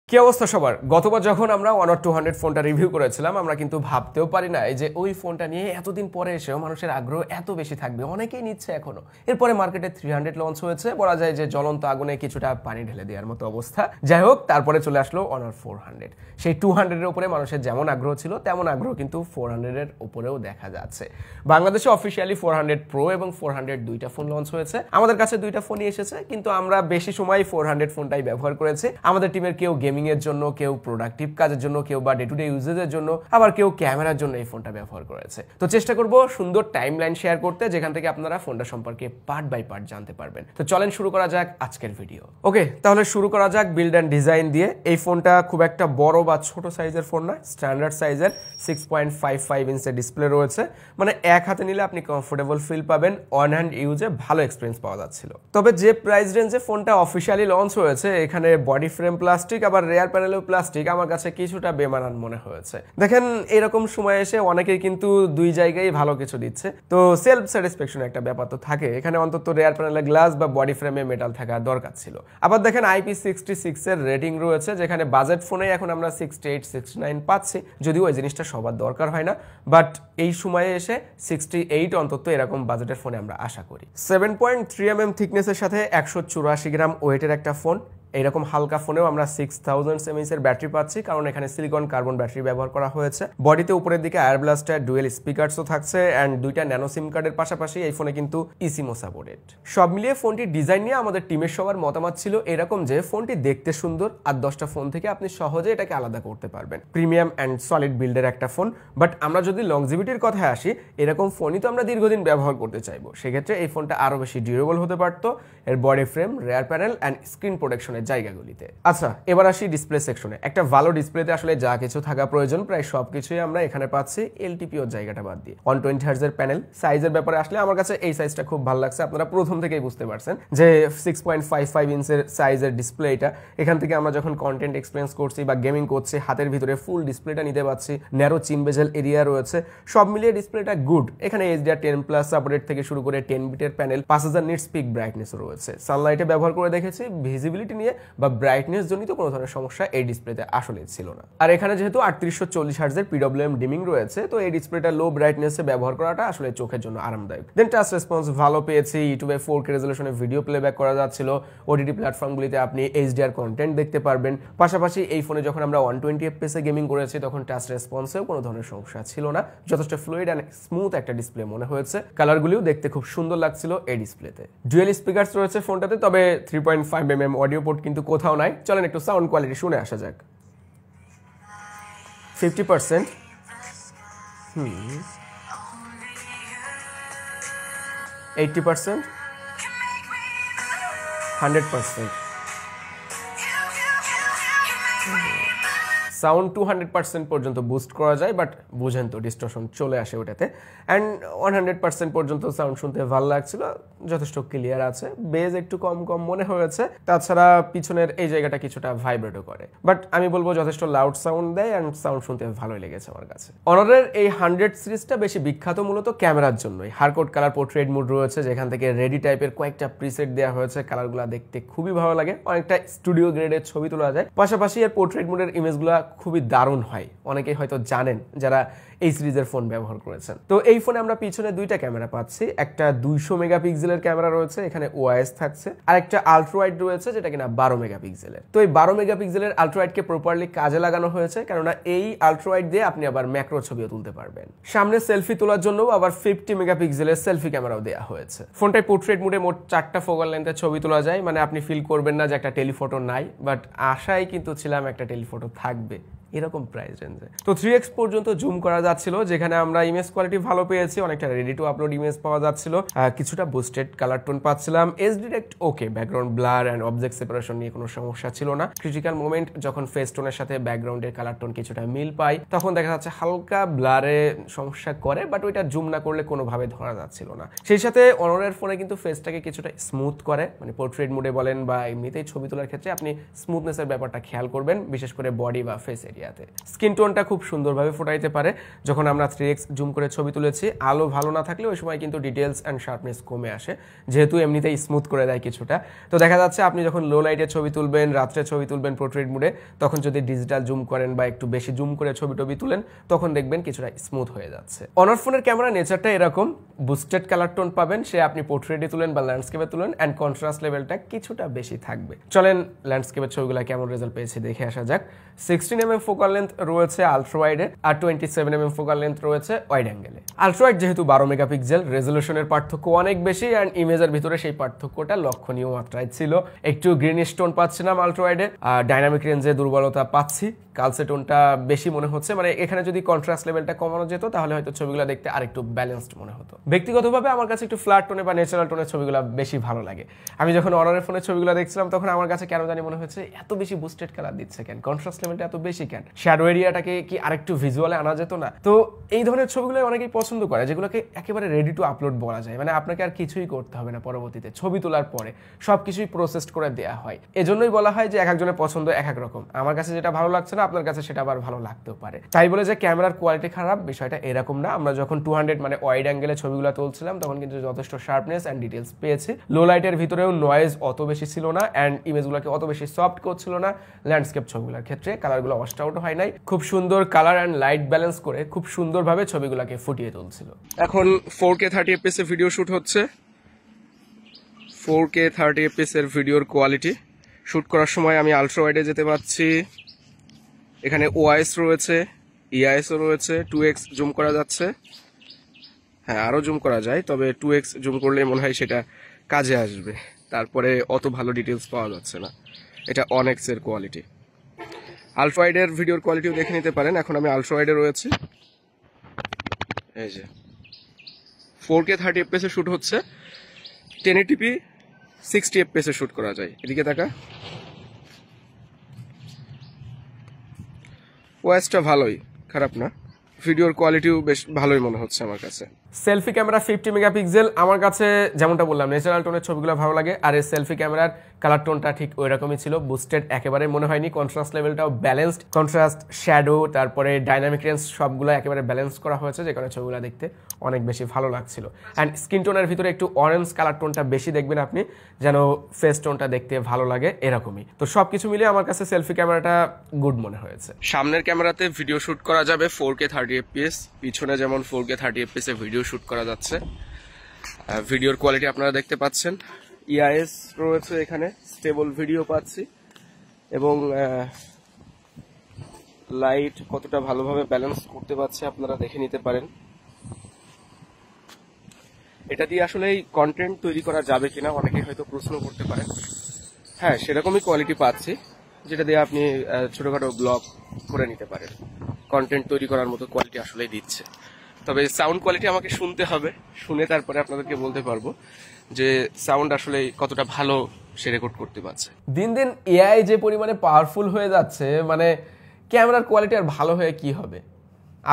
কি অবস্থা সবার? গতবার যখন আমরা Honor 200 ফোনটা রিভিউ করেছিলাম, আমরা কিন্তু ভাবতেও পারি না যে ওই ফোনটা নিয়ে এতদিন পরে এসেও মানুষের আগ্রহ এত বেশি থাকবে। অনেকেই নিচ্ছে এখনো। এরপরে মার্কেটে 300 লঞ্চ হয়েছে, বলা যায় যে জ্বলন্ত আগুনে কিছুটা পানি ঢেলে দেওয়ার মতো অবস্থা। যাই হোক, তারপরে চলে আসলো Honor 400। সেই 200 এর উপরে মানুষের যেমন আগ্রহ ছিল তেমন আগ্রহ কিন্তু 400 এর উপরেও দেখা যাচ্ছে। বাংলাদেশে অফিসিয়ালি 400 প্রো এবং 400 দুইটা ফোন লঞ্চ হয়েছে। আমাদের কাছে দুইটা ফোনই এসেছে, কিন্তু আমরা বেশি সময় 400 ফোনটাই ব্যবহার করেছি। আমাদের টিমের কেউ গেমিং এর জন্য, কেউ প্রোডাক্টিভ কাজের জন্য, কেউ বা ডে টু ডে ইউজেজের জন্য, আবার কেউ ক্যামেরার জন্য এই ফোনটা ব্যবহার করেছে। তো চেষ্টা করব সুন্দর টাইমলাইন শেয়ার করতে, যেখান থেকে আপনারা ফোনটা সম্পর্কে পার্ট বাই পার্ট জানতে পারবেন। তো চলেন শুরু করা যাক আজকের ভিডিও। ওকে, তাহলে শুরু করা যাক বিল্ড অ্যান্ড ডিজাইন দিয়ে। এই ফোনটা খুব একটা বড় বা ছোট সাইজের ফোন না, স্ট্যান্ডার্ড সাইজের 6.55 ইঞ্চের ডিসপ্লে রয়েছে। মানে এক হাতে নিলে আপনি কমফোর্টেবল ফিল পাবেন, অন হ্যান্ড ইউজে ভালো এক্সপিরিয়েন্স পাওয়া যাচ্ছিল। তবে যে প্রাইস রেঞ্জে ফোনটা অফিসিয়ালি লঞ্চ হয়েছে, এখানে বডি ফ্রেম প্লাস্টিক, আবার রেয়ার প্যানেলেও প্লাস্টিক, আমার কাছে কিছুটা বেমানান মনে হয়েছে। দেখেন, এরকম সময় এসে অনেকেই কিন্তু দুই জায়গায় ভালো কিছু দিচ্ছে, তো সেলফ স্যাটিসফ্যাকশন একটা ব্যাপার তো থাকে। এখানে অন্তত রেয়ার প্যানেলে গ্লাস বা বডি ফ্রেমে মেটাল থাকা দরকার ছিল। আবার দেখেন IP66 এর রেটিং রয়েছে, যেখানে বাজেট ফোনে এখন আমরা 68, 69 পাচ্ছি, যদিও ওই জিনিসটা সবার দরকার হয় না, বাট এই সময়ে এসে 68 অন্তত এরকম বাজেটের ফোনে আমরা আশা করি। 7.3 mm থিকনেসের সাথে 184 গ্রাম ওয়েটের একটা ফোন। এইরকম হালকা ফোনেও আমরা 6000 mAh এর ব্যাটারি পাচ্ছি, কারণ এখানে সিলিকন কার্বন ব্যাটারি ব্যবহার করা হয়েছে। বডিতে উপরের দিকে এয়ার ব্লাস্টার ডুয়েল স্পিকারসও থাকছে, অ্যান্ড দুইটা ন্যানো সিম কার্ডের পাশাপাশি এই ফোনে কিন্তু ইসিমো সাপোর্টেড। সব মিলিয়ে ফোনটির ডিজাইন নিয়ে আমাদের টিমের সবার মতামত ছিল এরকম যে ফোনটি দেখতে সুন্দর, আর 10টা ফোন থেকে আপনি সহজে এটাকে আলাদা করতে পারবেন। প্রিমিয়াম অ্যান্ড সলিড বিল্ডের একটা ফোন, বাট আমরা যদি লংজিভিটির কথায় আসি, এরকম ফোনই তো আমরা দীর্ঘদিন ব্যবহার করতে চাইবো। সেক্ষেত্রে এই ফোনটা আরো বেশি ডিউরেবল হতে পারতো এর body frame, rear panel and screen প্রোটেকশনের জায়গাগুলিতে। আচ্ছা, এবার আসি ডিসপ্লে সেকশনে। একটা ভালো ডিসপ্লেতে আসলে যা কিছু থাকা প্রয়োজন প্রায় সবকিছুই আমরা এখানে পাচ্ছি, এলটিপিওর জায়গাটা বাদ দিয়ে। 120 হার্জের প্যানেল। সাইজের ব্যাপারে আসলে আমার কাছে এই সাইজটা খুব ভালো লাগছে। আপনারা প্রথম থেকেই বুঝতে পারছেন যে 6.55 ইঞ্চের সাইজের ডিসপ্লে এটা। এখান থেকে আমরা যখন কন্টেন্ট এক্সপিরিয়েন্স করছি বা গেমিং করছি, হাতের ভিতরে ফুল ডিসপ্লেটা নিতে পারছি। ন্যারো চিন বেজেল এরিয়া রয়েছে, সব মিলিয়ে ডিসপ্লেটা গুড। এখানে HDR10+ সাপোর্টেড থেকে শুরু করে 10 বিটের প্যানেল, 5000 নিটস পিক ব্রাইটনেস রয়েছে। সানলাইটে ব্যবহার করে দেখেছি, ভিজিবিলিটি নিয়ে বা ব্রাইটনেস জনিত কোনো ধরনের সমস্যা এই ডিসপ্লেতে আসলে ছিল না। আর এখানে যেহেতু 3840 হার্জের PWM ডিমিং রয়েছে, তো এই ডিসপ্লেটা লো ব্রাইটনেসে ব্যবহার করাটা আসলে চোখের জন্য আরামদায়ক। দেন টাচ রেসপন্স ভালো পেয়েছি। ইউটিউবে 4K রেজোলিউশনে ভিডিও প্লেব্যাক করা যাচ্ছিল। ওটিটি প্ল্যাটফর্মগুলিতে আপনি HDR কন্টেন্ট দেখতে পারবেন। পাশাপাশি এই ফোনে যখন আমরা 120 FPS এ গেমিং করেছি, তখন টাচ রেসপন্সেও কোনো ধরনের সমস্যা ছিল না। যথেষ্ট ফ্লুইড অ্যান্ড স্মুথ একটা ডিসপ্লে মনে হয়েছে। কালারগুলিও দেখতে খুব সুন্দর লাগছিল এই ডিসপ্লেতে। ডুয়েল স্পিকারস রয়েছে ফোনটাতে, তবে 3.5 mm অডিও পোর্ট কিন্তু কোথাও নাই। চলেন একটু সাউন্ড কোয়ালিটি শুনে আসা যাক। 50%, 80%, 100%। সাউন্ড 200% পর্যন্ত বুস্ট করা যায়, বাট বুঝেন তো ডিস্টরশন চলে আসে ওটাতে। অ্যান্ড 100% পর্যন্ত সাউন্ড শুনতে ভালো লাগছিল, যথেষ্ট ক্লিয়ার আছে। বেজ একটু কম কম মনে হয়েছে, তাছাড়া পিছনের এই জায়গাটা কিছুটা ভাইব্রেটও করে, বাট আমি বলবো যথেষ্ট লাউড সাউন্ড দেয়, অ্যান্ড সাউন্ড শুনতে ভালোই লেগেছে আমার কাছে। অনারের এই 100 সিরিজটা বেশি বিখ্যাত মূলত ক্যামেরার জন্যই। হারকোড কালার পোর্ট্রেট মুড রয়েছে, যেখান থেকে রেডি টাইপের কয়েকটা প্রিসেট দেওয়া হয়েছে। কালারগুলো দেখতে খুবই ভালো লাগে, অনেকটা স্টুডিও গ্রেডের ছবি তোলা যায়। পাশাপাশি এর পোর্ট্রেট মুডের ইমেজগুলো খুবই দারুণ হয়, অনেকেই হয়তো জানেন যারা এই সিরিজের ফোন ব্যবহার করেছেন। তো এই ফোনে আমরা পিছনে দুইটা ক্যামেরা পাচ্ছি। একটা 200 মেগাপিক্সেলের ক্যামেরা রয়েছে, এখানে OIS থাকছে, আর একটা আলট্রা ওয়াইড রয়েছে যেটা কিনা 12 মেগাপিক্সেলের। তো এই 12 মেগাপিক্সেলের আলট্রা ওয়াইডকে প্রপারলি কাজে লাগানো হয়েছে, কেননা এই আলট্রা ওয়াইড দিয়ে আপনি আবার ম্যাক্রো ছবিও তুলতে পারবেন। সামনে সেলফি তোলার জন্য আবার 50 মেগাপিক্সেলের সেলফি ক্যামেরাও দেওয়া হয়েছে। ফোনটায় পোর্ট্রেট মুডে মোট 4টা ফোকাল লেন্থে ছবি তোলা যায়, মানে আপনি ফিল করবেন না যে একটা টেলিফটো নাই, বাট আশায় কিন্তু ছিলাম একটা টেলিফটো থাকবে এরকম প্রাইস রেঞ্জে। তো 3x পর্যন্ত জুম করা যাচ্ছিল, যেখানে আমরা ইমেজ কোয়ালিটি ভালো পেয়েছি, অনেকটা রেডি টু আপলোড ইমেজ পাওয়া যাচ্ছিল, কিছুটা বুস্টেড কালার টোন পাচ্ছিলাম। Edge detect okay, background blur and object separation নিয়ে কোনো সমস্যা ছিল না। ক্রিটিক্যাল মোমেন্ট যখন ফেস টোনের সাথে ব্যাকগ্রাউন্ডের কালার টোন কিছুটা মিল পাই, তখন দেখা যাচ্ছে হালকা ব্লারে সমস্যা করে, বাট ওইটা জুম না করলে কোনোভাবে ধরা যাচ্ছিল না। সেই সাথে অনরের ফোনে কিন্তু ফেসটাকে কিছুটা স্মুথ করে, মানে পোর্ট্রেট মুডে বলেন বা এমনিতেই ছবি তোলার ক্ষেত্রে আপনি স্মুথনেসের ব্যাপারটা খেয়াল করবেন, বিশেষ করে বডি বা ফেস এরিয়া। এরিয়াতে। স্কিন টোনটা খুব সুন্দরভাবে ফোটাইতে পারে। যখন আমরা 3x জুম করে ছবি তুলেছি, আলো ভালো না থাকলে ওই সময় কিন্তু ডিটেলস অ্যান্ড শার্পনেস কমে আসে, যেহেতু এমনিতেই স্মুথ করে দেয় কিছুটা। তো দেখা যাচ্ছে আপনি যখন লো লাইটে ছবি তুলবেন, রাত্রে ছবি তুলবেন পোর্ট্রেট মোডে, তখন যদি ডিজিটাল জুম করেন বা একটু বেশি জুম করে ছবি টবি তুলেন, তখন দেখবেন কিছুটা স্মুথ হয়ে যাচ্ছে। অনার ফোনের ক্যামেরা নেচারটা এরকম, বুস্টেড কালার টোন পাবেন, সে আপনি পোর্ট্রেটে তুলেন বা ল্যান্ডস্কেপে তুলেন, অ্যান্ড কন্ট্রাস্ট লেভেলটা কিছুটা বেশি থাকবে। চলেন ল্যান্ডস্কেপের ছবিগুলো কেমন রেজাল্ট পেয়েছে দেখে আসা যাক। 16mm ফোকাল লেন্থ রয়েছে আলট্রা ওয়াইডে, আর 27mm ফোকাল লেন্থ রয়েছে ওয়াইড অ্যাঙ্গেলে। আলট্রা ওয়াইড যেহেতু 12 মেগাপিক্সেল, রেজলিউশনের পার্থক্য অনেক বেশি, অ্যান্ড ইমেজের ভিতরে সেই পার্থক্যটা লক্ষণীয় মাত্রায় ছিল। একটু গ্রিনিশ টোন পাচ্ছিলাম আলট্রা ওয়াইডে, আর ডাইনামিক রেঞ্জে দুর্বলতা পাচ্ছি, কালসে টোনটা বেশি মনে হচ্ছে। মানে এখানে যদি কন্ট্রাস্ট লেভেলটা কমানো যেত তাহলে হয়তো ছবিগুলো দেখতে আরেকটু ব্যালেন্সড মনে হতো। ব্যক্তিগতভাবে আমার কাছে একটু ফ্ল্যাট টোনে বা ন্যাচারাল টোনের ছবিগুলো বেশি ভালো লাগে। আমি যখন অনারের ফোনের ছবিগুলো দেখছিলাম তখন আমার কাছে কেন জানি মনে হচ্ছে এত বেশি বুস্টেড কালার দিচ্ছে কেন, কন্ট্রাস্ট লেভেলটা এত বেশি কেন, শ্যাডো এরিয়াটাকে কি আরেকটু ভিজুয়ালে আনা যেত না? তো এই ধরনের ছবিগুলো অনেকেই পছন্দ করে, যেগুলোকে একেবারে রেডি টু আপলোড বলা যায়। মানে আপনাকে আর কিছুই করতে হবে না, পরবর্তীতে ছবি তোলার পরে সবকিছুই প্রসেস করে দেওয়া হয়। এজন্যই বলা হয় যে এক একজনের পছন্দ এক এক রকম। আমার কাছে যেটা ভালো লাগছে না, আপনার কাছে সেটা আবার ভালো লাগতেও পারে। তাই বলে যে ক্যামেরার কোয়ালিটি খারাপ, বিষয়টা এরকম না। আমরা যখন 200 মানে ওয়াইড অ্যাঙ্গেলে ছবিগুলো তুলছিলাম তখন কিন্তু যথেষ্ট শার্পনেস অ্যান্ড ডিটেলস পেয়েছি। লো লাইটের ভিতরেও নয়েজ অত বেশি ছিল না, অ্যান্ড ইমেজগুলোকে অত বেশি সফট করছিল না। ল্যান্ডস্কেপ ছবিগুলোর ক্ষেত্রে কালারগুলো ওয়াশ আউট হয় নাই, খুব সুন্দর কালার অ্যান্ড লাইট ব্যালেন্স করে খুব সুন্দরভাবে ছবিগুলোকে ফুটিয়ে তুলছিল। এখন 4K 30fps এর ভিডিও শুট হচ্ছে। 4K 30fps এর ভিডিওর কোয়ালিটি শুট করার সময় আমি আলট্রা ওয়াইডে যেতে পারছি। এখানে ওআইএস রয়েছে, ইআইএসও রয়েছে, 2x জুম করা যাচ্ছে। হ্যাঁ, আরও জুম করা যায়, তবে 2x জুম করলে মনে হয় সেটা কাজে আসবে। তারপরে অত ভালো ডিটেলস পাওয়া যাচ্ছে না। এটা অনেক্স এর কোয়ালিটি। আলট্রা ওয়াইডের ভিডিওর কোয়ালিটিও দেখে নিতে পারেন। এখন আমি আলট্রা ওয়াইডে রয়েছি। এই যে 4K 30fps এ শুট হচ্ছে, 1080p 60fps এ শুট করা যায়। এদিকে তাকা, ওএসটা ভালোই, খারাপ না। ভিডিওর কোয়ালিটিও বেশ ভালোই মনে হচ্ছে আমার কাছে। সেলফি ক্যামেরা 50 মেগাপিক্সেল, আমার কাছে যেমনটা বললাম ন্যাচারাল টোনের ছবিগুলো ভালো লাগে। আর এই সেলফি ক্যামেরার কালার টোনটা ঠিক ওই রকমই ছিল, বুস্টেড একেবারে মনে হয়নি। কন্ট্রাস্ট লেভেলটাও ব্যালেন্সড, কন্ট্রাস্ট, শ্যাডো, তারপরে ডাইনামিক রেঞ্জ সবগুলো একেবারে ব্যালেন্স করা হয়েছে, যে কারণে ছবিগুলো দেখতে অনেক বেশি ভালো লাগছিল। অ্যান্ড স্কিন টোনের ভিতরে একটু অরেঞ্জ কালার টোনটা বেশি দেখবেন আপনি, যেন ফেস টোনটা দেখতে ভালো লাগে এরকমই। তো সবকিছু মিলিয়ে আমার কাছে সেলফি ক্যামেরাটা গুড মনে হয়েছে। সামনের ক্যামেরাতে ভিডিও শুট করা যাবে 4K 30fps, পিছনে যেমন 4K 30fps এ ভিডিও শুট করা যাচ্ছে। ভিডিওর কোয়ালিটি আপনারা দেখতে পাচ্ছেন, ইআইএস রয়েছে এখানে, স্টেবল ভিডিও পাচ্ছি, এবং লাইট কতটা ভালোভাবে ব্যালেন্স করতে পারছে আপনারা দেখে নিতে পারেন। এটা দিয়ে আসলে কন্টেন্ট তৈরি করা যাবে কিনা অনেকে হয়তো প্রশ্ন করতে পারেন। হ্যাঁ, সেরকমই কোয়ালিটি পাচ্ছি, যেটা দিয়ে আপনি ছোটখাটো ব্লগ করে নিতে পারেন। কন্টেন্ট তৈরি করার মতো কোয়ালিটি আসলেই দিচ্ছে। তবে সাউন্ড কোয়ালিটি আমাকে শুনতে হবে, শুনে তারপরে আপনাদেরকে বলতে পারবো যে সাউন্ড আসলে কতটা ভালো সে রেকর্ড করতে পারছে। দিন দিন এআই যে পরিমাণে পাওয়ারফুল হয়ে যাচ্ছে, মানে ক্যামেরার কোয়ালিটি আর ভালো হয়ে কি হবে।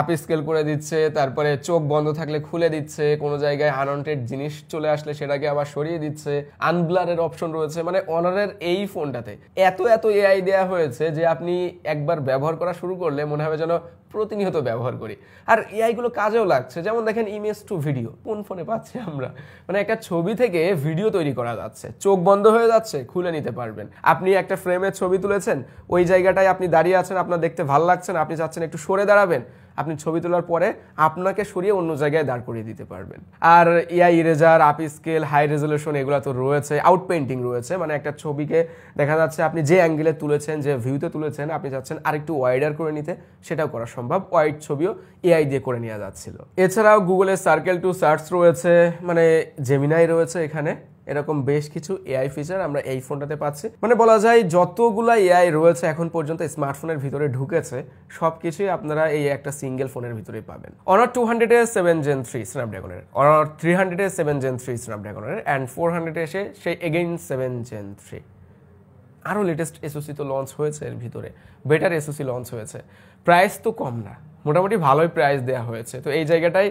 আপ স্কেল করে দিচ্ছে, তারপরে চোখ বন্ধ থাকলে খুলে দিচ্ছে, কোনো জায়গায় আনওয়ান্টেড জিনিস চলে আসলে সেটাকে আবার সরিয়ে দিচ্ছে, আনব্লারের অপশন রয়েছে। মানে অনারের এই ফোনটাতে এত এআই দেওয়া হয়েছে যে আপনি একবার ব্যবহার করা শুরু করলে মনে হবে যেন প্রতিনিয়ত ব্যবহার করি। আর এআইগুলো কাজেও লাগছে, যেমন দেখেন ইমেজ টু ভিডিও কোন ফোনে পাচ্ছি আমরা। মানে একটা ছবি থেকে ভিডিও তৈরি করা যাচ্ছে, চোখ বন্ধ হয়ে যাচ্ছে, খুলে নিতে পারবেন। আপনি একটা ফ্রেমের ছবি তুলেছেন, ওই জায়গাটায় আপনি দাঁড়িয়ে আছেন, আপনার দেখতে ভালো লাগছে না, আপনি চাচ্ছেন একটু সরে দাঁড়াবেন, আপনি ছবি তোলার পরে আপনাকে সরিয়ে অন্য জায়গায় দাঁড় করিয়ে দিতে পারবেন। আর AI eraser, upscale, high resolution এগুলো তো রয়েছে, আউট পেইন্টিং রয়েছে। মানে একটা ছবিকে দেখা যাচ্ছে আপনি যে অ্যাঙ্গেলে তুলেছেন, যে ভিউতে তুলেছেন, আপনি চাচ্ছেন আরেকটু ওয়াইডার করে নিতে, সেটাও করা সম্ভব। ওয়াইড ছবিও এআই দিয়ে করে নেওয়া যাচ্ছিল। এছাড়াও গুগলের সার্কেল টু সার্চ রয়েছে, মানে জেমিনাই রয়েছে এখানে। এরকম বেশ কিছু এআই ফিচার আমরা এই ফোনটাতে পাচ্ছি। মানে বলা যায় যতগুলা এআই রয়েছে এখন পর্যন্ত স্মার্টফোনের ভিতরে ঢুকেছে, সবকিছুই আপনারা এই একটা সিঙ্গেল ফোনের ভিতরেই পাবেন। অনার 200 এর 7 Gen 3 স্ন্যাপড্রাগনের, অনার 300 এর 7 Gen 3 স্ন্যাপড্রাগনের, অ্যান্ড 400 এসে সেই এগেইন 7 Gen 3। আরও লেটেস্ট এসওসি তো লঞ্চ হয়েছে এর ভিতরে, বেটার এসওসি লঞ্চ হয়েছে। প্রাইস তো কম না, মোটামুটি ভালোই প্রাইস দেওয়া হয়েছে। তো এই জায়গাটায়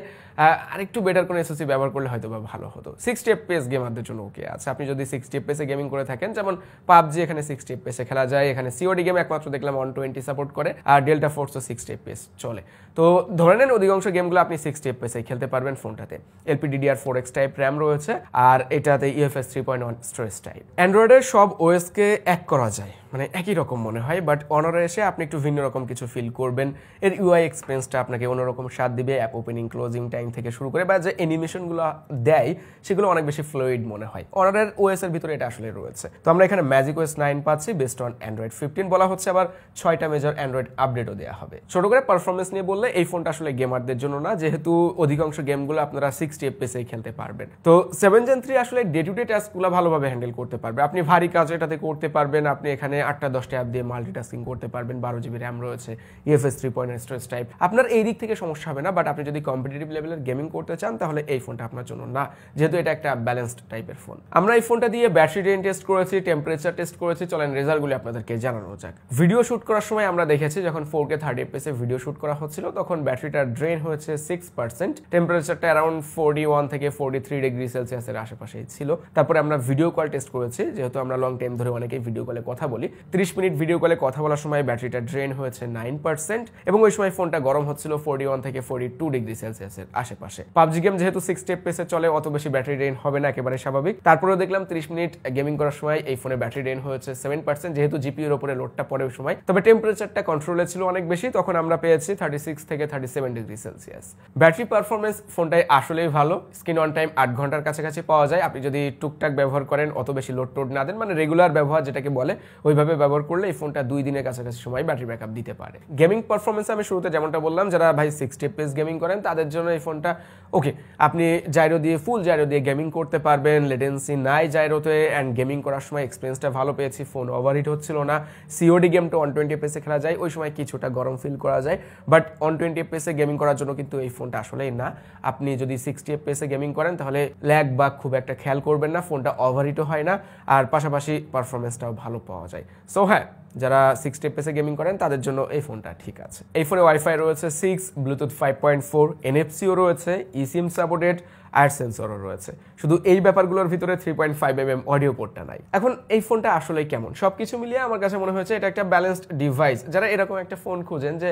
আরেকটু বেটার কোনো এসওসি ব্যবহার করলে হয়তো বা ভালো হতো। 60 FPS গেমারদের জন্য ওকে আছে। আপনি যদি 60 FPS এ গেমিং করে থাকেন, যেমন পাবজি এখানে 60 FPS এ খেলা যায়, এখানে সিওডি গেম একমাত্র দেখলাম 120 সাপোর্ট করে, আর ডেল্টা ফোর্সও 60 FPS চলে। তো ধরে নেন অধিকাংশ গেমগুলো আপনি 60 FPS এ খেলতে পারবেন ফোনটাতে। LPDDR4X টাইপ র্যাম রয়েছে, আর এটাতে UFS 3.1 স্টোরেজ টাইপ। অ্যান্ড্রয়েডের সব ওএসকে এক করা যায়, মানে একই রকম মনে হয়, বাট অনারে এসে আপনি একটু ভিন্ন রকম কিছু ফিল করবেন। এর UI এক্সপিরিয়েন্সটা আপনাকে অন্যরকম স্বাদ দিবে, অ্যাপ ওপেনিং ক্লোজিং টাইম থেকে শুরু করে, বা যে অ্যানিমেশনগুলো দেয় সেগুলো অনেক বেশি ফ্লুইড মনে হয়। অনারের ওএস এর ভিতরে এটা আসলে রয়েছে। তো আমরা এখানে ম্যাজিক OS 9 পাচ্ছি বেসড অন অ্যান্ড্রয়েড 15 বলা হচ্ছে, আবার 6টা মেজর অ্যান্ড্রয়েড আপডেটও দেওয়া হবে। ছোট করে পারফরমেন্স নিয়ে বললে এই ফোনটা আসলে গেমারদের জন্য না, যেহেতু অধিকাংশ গেমগুলো আপনারা 60 FPS এ খেলতে পারবেন। তো 7 Gen 3 আসলে ডে টু ডে টাস্কগুলো ভালোভাবে হ্যান্ডেল করতে পারবে। আপনি ভারী কাজ এটাতে করতে পারবেন, আপনি এখানে 8টা-10টা অ্যাপ দিয়ে মাল্টিটাস্কিং করতে পারবেন, 12GB র্যাম রয়েছে, UFS 3.1 স্টোরেজ টাইপ। আপনার এই দিক থেকে সমস্যা হবে না, বাট আপনি যদি কম্পিটিটিভ লেভেলের গেমিং করতে চান তাহলে এই ফোনটা আপনার জন্য না, যেহেতু এটা একটা ব্যালেন্সড টাইপের ফোন। আমরা এই ফোনটা দিয়ে ব্যাটারি ড্রেন টেস্ট করেছি, টেম্পারেচার টেস্ট করেছি, চলেন রেজাল্টগুলো আপনাদেরকে জানানো যাক। ভিডিও শুট করার সময় আমরা দেখেছি যখন 4K 30 FPS এ ভিডিও শুট করা হচ্ছিল তখন ব্যাটারিটা ড্রেন হয়েছে 6%, টেম্পারেচারটা অ্যারাউন্ড 41 থেকে 43 ডিগ্রি সেলসিয়াসের আশেপাশেই ছিল। তারপরে আমরা ভিডিও কল টেস্ট করেছি, যেহেতু আমরা লং টাইম ধরে অনেকেই ভিডিও কলে কথা বলি। 30 মিনিট ভিডিও কলে কথা বলার সময় ব্যাটারিটা ড্রেন হয়েছে 9%, এবং ওই সময় ফোনটা গরম হচ্ছিল 41 থেকে 42 ডিগ্রি সেলসিয়াসের আশেপাশে। পাবজি গেম যেহেতু 60 FPS এ চলে, অত বেশি ব্যাটারি ড্রেন হবে না, একেবারে স্বাভাবিক। তারপরেও দেখলাম 30 মিনিট গেমিং করার সময় এই ফোনে ব্যাটারি ড্রেন হয়েছে 7%, যেহেতু জিপিইউর উপরে লোডটা পড়ে ওই সময়। তবে টেম্পারেচারটা কন্ট্রোলে ছিল অনেক বেশি, তখন আমরা পেয়েছি 36 থেকে 37 ডিগ্রি সেলসিয়াস। ব্যাটারি পারফরমেন্স ফোনটাই আসলেই ভালো। স্ক্রিন অন টাইম 8 ঘন্টার কাছাকাছি পাওয়া যায়। আপনি যদি টুকটাক ব্যবহার করেন, অত বেশি লোড টোড না দেন, মানে রেগুলার ব্যবহার যেটাকে বলে, ওইভাবে ব্যবহার করলে এই ফোনটা 2 দিনের কাছাকাছি সময় ব্যাটারি ব্যাকআপ দিতে পারে। গেমিং পারফরমেন্স আমি শুরুতে যেমনটা বললাম, যারা ভাই 60 FPS গেমিং করেন তাদের জন্য এই ফোনটা ওকে। আপনি জাইরো দিয়ে ফুল জাইরো দিয়ে গেমিং করতে পারবেন, লেটেন্সি নাই জাইরোতে, অ্যান্ড গেমিং করার সময় এক্সপিরিয়েন্সটা ভালো পেয়েছি। ফোন ওভারহিট হচ্ছিল না। সিওডি গেমটা 120 FPS এ খেলা যায়, ওই সময় কিছুটা গরম ফিল করা যায়, বাট 120 FPS এ গেমিং করার জন্য কিন্তু এই ফোনটা আসলেই না। আপনি যদি 60 FPS এ গেমিং করেন তাহলে ল্যাগ বা খুব একটা খেয়াল করবেন না, ফোনটা ওভারহিটও হয় না, আর পাশাপাশি পারফরমেন্সটাও ভালো পাওয়া যায়। সো হ্যাঁ, যারা 60 FPS এ গেমিং করেন তাদের জন্য এই ফোনটা ঠিক আছে। এই ফোনে ওয়াইফাই রয়েছে 6, ব্লুটুথ 5.4, NFC-ও রয়েছে, eSIM সাপোর্টেড, আর সেন্সরও রয়েছে। শুধু এই ব্যাপারগুলোর ভিতরে 3.5mm অডিও পোর্টটা নাই। এখন এই ফোনটা আসলে কেমন, সবকিছু মিলিয়ে আমার কাছে মনে হয়েছে এটা একটা ব্যালেন্সড ডিভাইস। যারা এরকম একটা ফোন খুঁজেন যে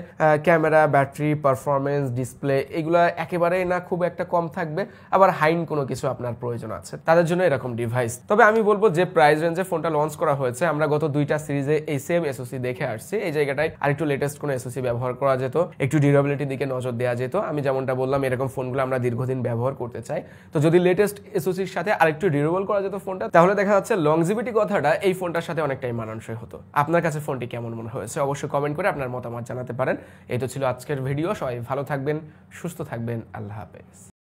ক্যামেরা, ব্যাটারি, পারফরমেন্স, ডিসপ্লে এগুলো একেবারেই না খুব একটা কম থাকবে, আবার হাইন কোনো কিছু আপনার প্রয়োজন আছে, তাদের জন্য এরকম ডিভাইস। তবে আমি বলবো যে প্রাইস রেঞ্জে ফোনটা লঞ্চ করা হয়েছে, আমরা গত 2টা সিরিজে এই সেম এসওসি দেখে আসছি। এই জায়গাটায় আরেকটু লেটেস্ট কোনো এসওসি ব্যবহার করা যেত, একটু ডিউরেবিলিটির দিকে নজর দেওয়া যেত। আমি যেমনটা বললাম, এরকম ফোনগুলো আমরা দীর্ঘদিন ব্যবহার করতে চাই। তো যদি লেটেস্ট এসওসির সাথে আরেকটু ডিউরেবল করা যেত ফোনটা, তাহলে দেখা যাচ্ছে লংজিভিটি কথাটা এই ফোনটার সাথে অনেকটাই মানানসই হতো। আপনার কাছে ফোনটি কেমন মনে হয়েছে অবশ্যই কমেন্ট করে আপনার মতামত জানাতে পারেন। এই তো ছিল আজকের ভিডিও। সবাই ভালো থাকবেন, সুস্থ থাকবেন, আল্লাহ হাফেজ।